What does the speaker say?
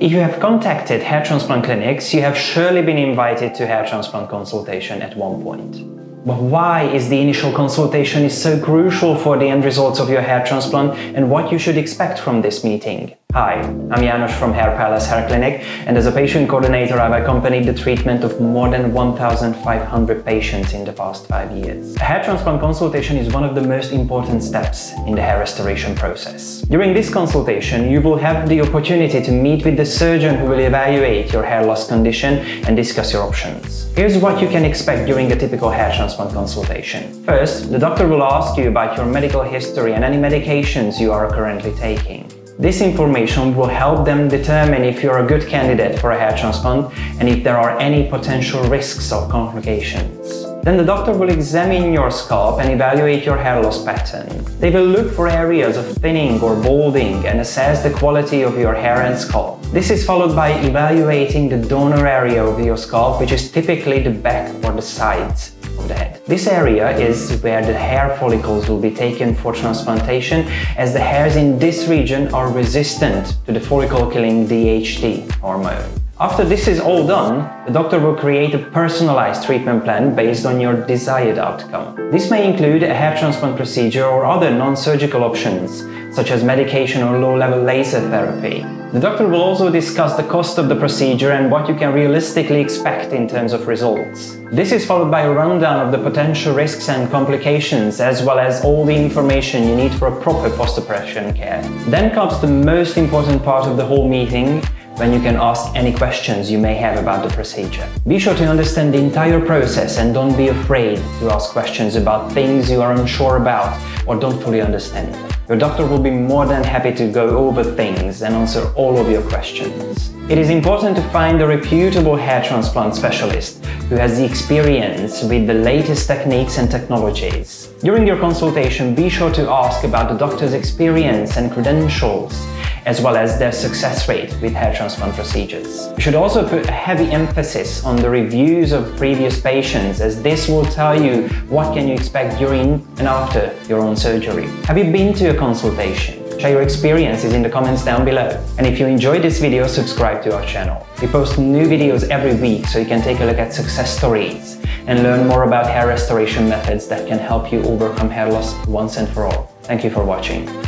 If you have contacted hair transplant clinics, you have surely been invited to hair transplant consultation at one point. But why is the initial consultation so crucial for the end results of your hair transplant and what you should expect from this meeting? Hi, I'm János from HairPalace Hair Clinic, and as a patient coordinator I've accompanied the treatment of more than 1,500 patients in the past 5 years. A hair transplant consultation is one of the most important steps in the hair restoration process. During this consultation you will have the opportunity to meet with the surgeon who will evaluate your hair loss condition and discuss your options. Here's what you can expect during a typical hair transplant consultation. First, the doctor will ask you about your medical history and any medications you are currently taking. This information will help them determine if you're a good candidate for a hair transplant and if there are any potential risks or complications. Then the doctor will examine your scalp and evaluate your hair loss pattern. They will look for areas of thinning or balding and assess the quality of your hair and scalp. This is followed by evaluating the donor area of your scalp, which is typically the back or the sides of the head. This area is where the hair follicles will be taken for transplantation, as the hairs in this region are resistant to the follicle-killing DHT hormone. After this is all done, the doctor will create a personalized treatment plan based on your desired outcome. This may include a hair transplant procedure or other non-surgical options, such as medication or low-level laser therapy. The doctor will also discuss the cost of the procedure and what you can realistically expect in terms of results. This is followed by a rundown of the potential risks and complications, as well as all the information you need for a proper post-operation care. Then comes the most important part of the whole meeting, when you can ask any questions you may have about the procedure. Be sure to understand the entire process and don't be afraid to ask questions about things you are unsure about or don't fully understand. Your doctor will be more than happy to go over things and answer all of your questions. It is important to find a reputable hair transplant specialist who has the experience with the latest techniques and technologies. During your consultation, be sure to ask about the doctor's experience and credentials, as well as their success rate with hair transplant procedures. You should also put a heavy emphasis on the reviews of previous patients, as this will tell you what can you expect during and after your own surgery. Have you been to a consultation? Share your experiences in the comments down below. And if you enjoyed this video, subscribe to our channel. We post new videos every week, so you can take a look at success stories and learn more about hair restoration methods that can help you overcome hair loss once and for all. Thank you for watching.